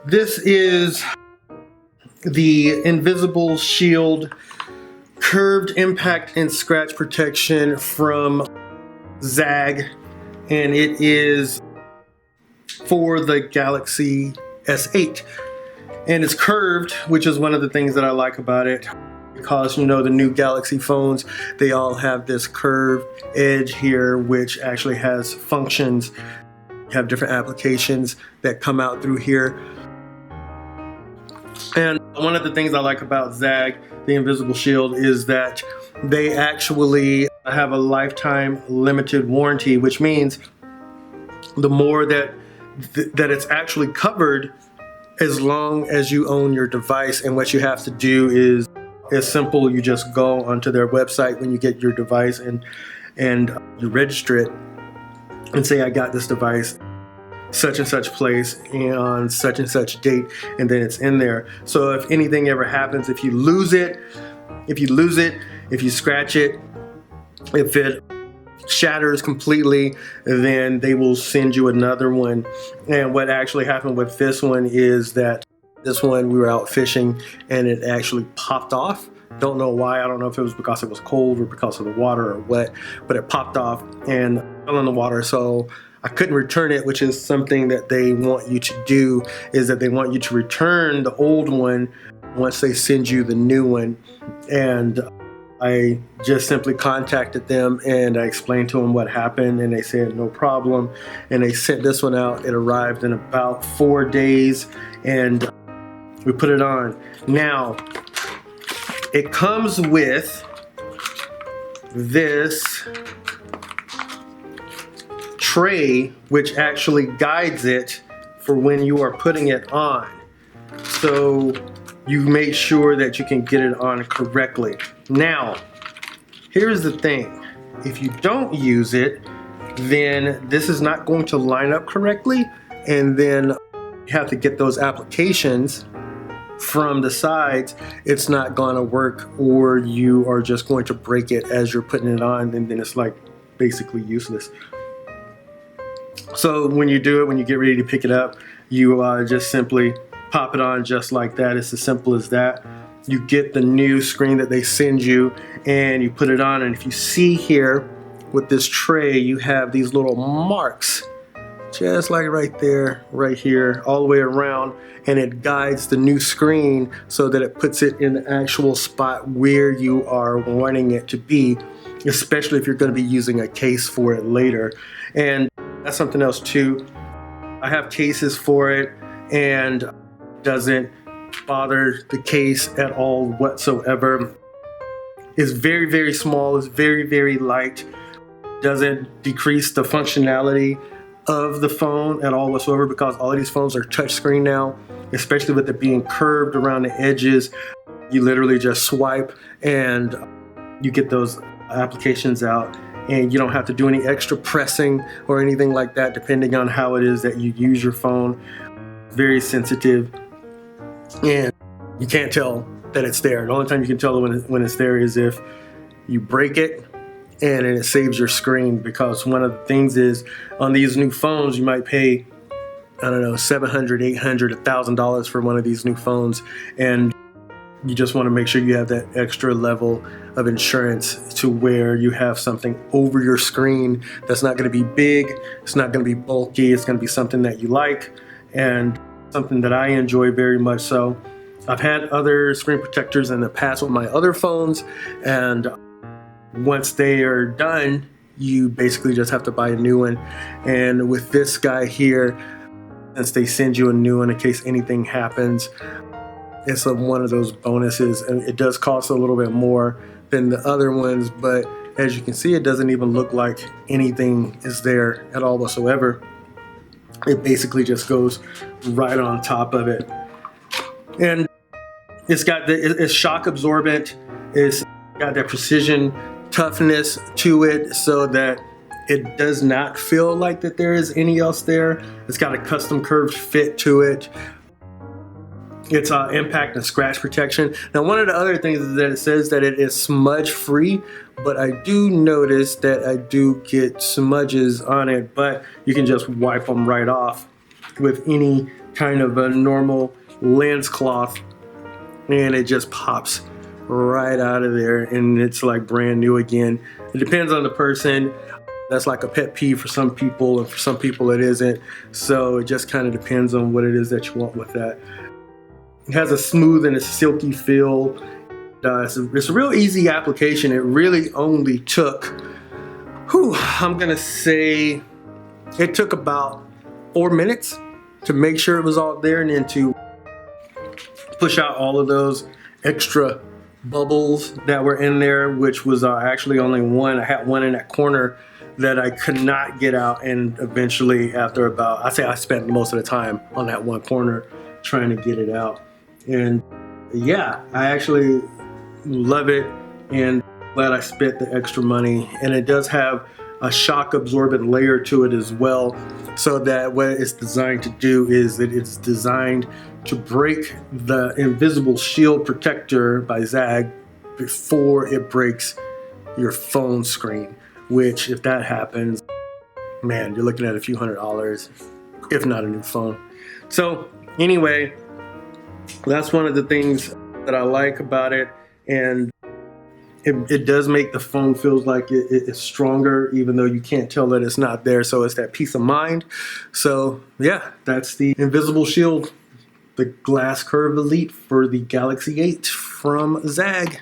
This is the InvisibleShield curved impact and scratch protection from Zagg, and it is for the Galaxy S8. And it's curved, which is one of the things that I like about it, because you know the new Galaxy phones, they all have this curved edge here, which actually has functions. You have different applications that come out through here. And one of the things I like about Zagg, the InvisibleShield, is that they actually have a lifetime limited warranty, which means the more that it's actually covered, as long as you own your device. And what you have to do is simple. You just go onto their website when you get your device and you register it and say, I got this device such and such place and on such and such date, and then it's in there. So if anything ever happens, if you lose it, if you scratch it, if it shatters completely, then they will send you another one. And what actually happened with this one is that this one, we were out fishing and it actually popped off. Don't know why. I don't know if it was because it was cold or because of the water or what, but it popped off and fell in the water. So I couldn't return it, which is something that they want you to do, is that they want you to return the old one once they send you the new one. And I just simply contacted them and I explained to them what happened, and they said no problem. And they sent this one out. It arrived in about 4 days and we put it on. Now, it comes with this tray, which actually guides it for when you are putting it on. So you make sure that you can get it on correctly. Now, here's the thing. If you don't use it, then this is not going to line up correctly, and then you have to get those applications from the sides. It's not going to work, or you are just going to break it as you're putting it on, and then it's like basically useless. So when you do it, when you get ready to pick it up, you just simply pop it on just like that. It's as simple as that. You get the new screen that they send you and you put it on, and if you see here with this tray, you have these little marks just like right there, right here, all the way around, and it guides the new screen so that it puts it in the actual spot where you are wanting it to be, especially if you're going to be using a case for it later. And that's something else too. I have cases for it, and it doesn't bother the case at all whatsoever. It's very, very small. It's very, very light. Doesn't decrease the functionality of the phone at all whatsoever, because all of these phones are touchscreen now, especially with it being curved around the edges. You literally just swipe and you get those applications out, and you don't have to do any extra pressing or anything like that, depending on how it is that you use your phone. Very sensitive, and you can't tell that it's there. The only time you can tell when it's there is if you break it and it saves your screen, because one of the things is on these new phones, you might pay, I don't know, $700, $800, $1,000 for one of these new phones, and you just want to make sure you have that extra level of insurance to where you have something over your screen that's not going to be big, it's not going to be bulky, it's going to be something that you like and something that I enjoy very much so. I've had other screen protectors in the past with my other phones, and once they are done, you basically just have to buy a new one. And with this guy here, since they send you a new one in case anything happens, it's one of those bonuses, and it does cost a little bit more than the other ones, but as you can see, it doesn't even look like anything is there at all whatsoever. It basically just goes right on top of it, and it's shock absorbent. It's got that precision toughness to it, so that it does not feel like that there is any else there. It's got a custom curved fit to it. It's impact and scratch protection. Now, one of the other things is that it says that it is smudge free, but I do notice that I do get smudges on it, but you can just wipe them right off with any kind of a normal lens cloth, and it just pops right out of there, and it's like brand new again. It depends on the person. That's like a pet peeve for some people, and for some people it isn't. So it just kind of depends on what it is that you want with that. It has a smooth and a silky feel. It's a real easy application. It really only took, I'm gonna say, it took about 4 minutes to make sure it was all there, and then to push out all of those extra bubbles that were in there, which was actually only one. I had one in that corner that I could not get out, and eventually after about, I spent most of the time on that one corner trying to get it out. And yeah, I actually love it, and glad I spent the extra money. And it does have a shock absorbent layer to it as well, so that what it's designed to do is that it's designed to break the invisible shield protector by Zagg before it breaks your phone screen, which if that happens, man, you're looking at a few $100s, if not a new phone. So anyway, that's one of the things that I like about it, and it does make the phone feels like it is stronger, even though you can't tell that it's not there. So it's that peace of mind. So yeah, that's the Invisible Shield, the Glass Curve Elite for the Galaxy 8 from Zagg.